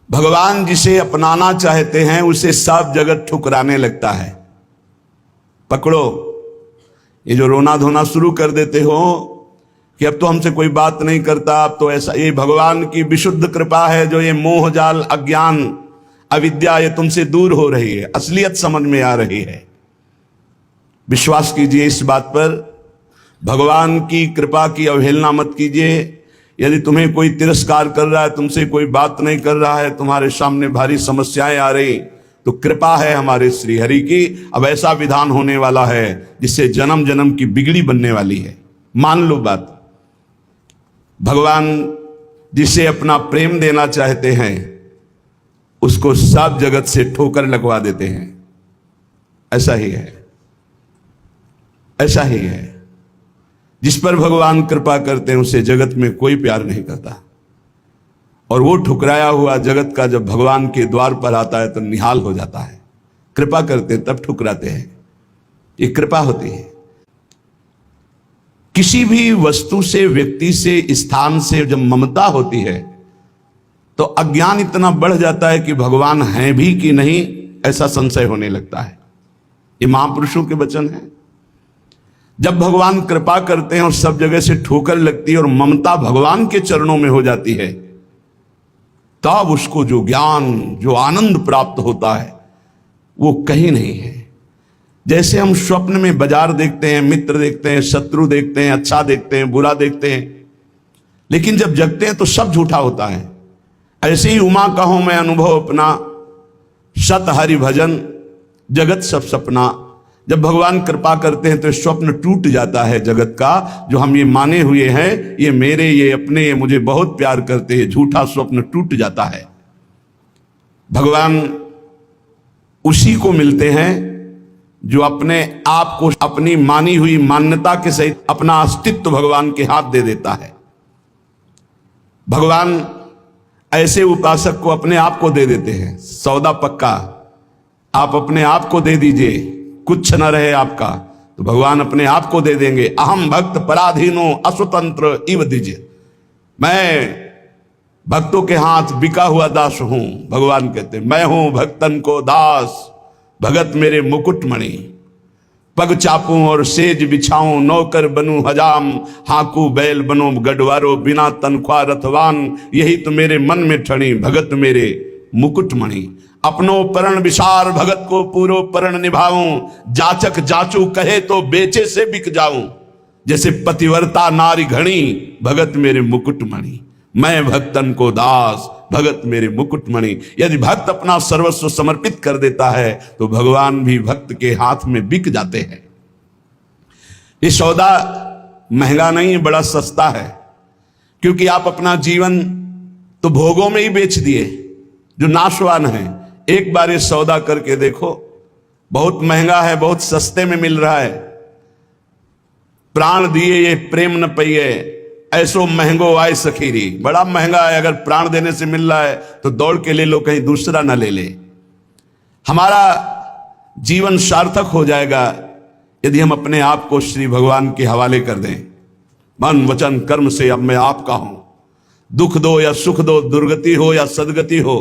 भगवान जिसे अपनाना चाहते हैं उसे सब जगत ठुकराने लगता है। पकड़ो, ये जो रोना धोना शुरू कर देते हो कि अब तो हमसे कोई बात नहीं करता, अब तो ऐसा, ये भगवान की विशुद्ध कृपा है जो ये मोह जाल, अज्ञान, अविद्या ये तुमसे दूर हो रही है, असलियत समझ में आ रही है। विश्वास कीजिए इस बात पर, भगवान की कृपा की अवहेलना मत कीजिए। यदि तुम्हें कोई तिरस्कार कर रहा है, तुमसे कोई बात नहीं कर रहा है, तुम्हारे सामने भारी समस्याएं आ रही, तो कृपा है हमारे श्री हरि की। अब ऐसा विधान होने वाला है जिससे जन्म जन्म की बिगड़ी बनने वाली है। मान लो बात, भगवान जिसे अपना प्रेम देना चाहते हैं उसको सब जगत से ठोकर लगवा देते हैं। ऐसा ही है, ऐसा ही है। जिस पर भगवान कृपा करते हैं उसे जगत में कोई प्यार नहीं करता, और वो ठुकराया हुआ जगत का जब भगवान के द्वार पर आता है तो निहाल हो जाता है। कृपा करते हैं तब ठुकराते हैं, ये कृपा होती है। किसी भी वस्तु से, व्यक्ति से, स्थान से जब ममता होती है तो अज्ञान इतना बढ़ जाता है कि भगवान हैं भी कि नहीं ऐसा संशय होने लगता है। ये महापुरुषों के वचन हैं। जब भगवान कृपा करते हैं और सब जगह से ठोकर लगती है और ममता भगवान के चरणों में हो जाती है, तब उसको जो ज्ञान, जो आनंद प्राप्त होता है वो कहीं नहीं है। जैसे हम स्वप्न में बाजार देखते हैं, मित्र देखते हैं, शत्रु देखते हैं, अच्छा देखते हैं, बुरा देखते हैं, लेकिन जब जगते हैं तो सब झूठा होता है। ऐसे ही उमा कहो मैं अनुभव अपना, सत हरि भजन जगत सब सपना। जब भगवान कृपा करते हैं तो स्वप्न टूट जाता है जगत का, जो हम ये माने हुए हैं ये मेरे, ये अपने, ये मुझे बहुत प्यार करते हैं, झूठा स्वप्न टूट जाता है। भगवान उसी को मिलते हैं जो अपने आप को, अपनी मानी हुई मान्यता के सहित अपना अस्तित्व भगवान के हाथ दे देता है। भगवान ऐसे उपासक को अपने आप को दे देते हैं। सौदा पक्का, आप अपने आप को दे दीजिए, कुछ न रहे आपका, तो भगवान अपने आप को दे देंगे। अहम भक्त पराधीनो अस्वतंत्र इव दीजिए, मैं भक्तों के हाथ बिका हुआ दास हूं। भगवान कहते मैं हूं भक्तन को दास, भगत मेरे मुकुट मणि। पग चापूं और सेज बिछाऊं, नौकर बनूं हजाम, हाकू बैल बनो गडवारो, बिना तनख्वाह रथवान, यही तो मेरे मन में ठणी, भगत मेरे मुकुट मणि। अपनो परण विसार, भगत को पूरो परण निभाऊं, जाचक जाचू कहे तो बेचे से बिक जाऊं। जैसे पतिव्रता नारी घणी, भगत मेरे मुकुट मणि। मैं भक्तन को दास, भगत मेरे मुकुट मणि। यदि भक्त अपना सर्वस्व समर्पित कर देता है तो भगवान भी भक्त के हाथ में बिक जाते हैं। ये सौदा महंगा नहीं, बड़ा सस्ता है, क्योंकि आप अपना जीवन तो भोगों में ही बेच दिए जो नाशवान है। एक बार ये सौदा करके देखो, बहुत महंगा है, बहुत सस्ते में मिल रहा है। प्राण दिए ये प्रेम न पइए, ऐसो महंगो आए सखीरी। बड़ा महंगा है, अगर प्राण देने से मिल रहा है तो दौड़ के ले लो, कहीं दूसरा ना ले ले। हमारा जीवन सार्थक हो जाएगा यदि हम अपने आप को श्री भगवान के हवाले कर दें। मन वचन कर्म से अब मैं आपका हूं। दुख दो या सुख दो, दुर्गति हो या सदगति हो,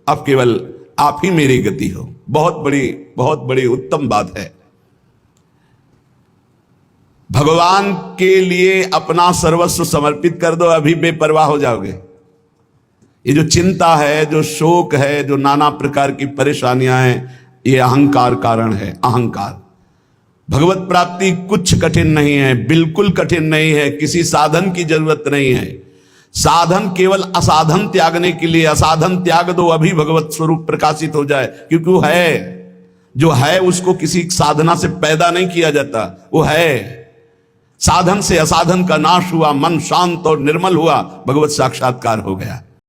अब केवल आप ही मेरी गति हो। बहुत बड़ी उत्तम बात है। भगवान के लिए अपना सर्वस्व समर्पित कर दो, अभी बेपरवाह हो जाओगे। ये जो चिंता है, जो शोक है, जो नाना प्रकार की परेशानियां हैं, ये अहंकार कारण है। अहंकार। भगवत प्राप्ति कुछ कठिन नहीं है, बिल्कुल कठिन नहीं है, किसी साधन की जरूरत नहीं है। साधन केवल असाधन त्यागने के लिए, असाधन त्याग दो, अभी भगवत स्वरूप प्रकाशित हो जाए। क्योंकि वो है, जो है उसको किसी साधना से पैदा नहीं किया जाता, वो है। साधन से असाधन का नाश हुआ, मन शांत और निर्मल हुआ, भगवत साक्षात्कार हो गया।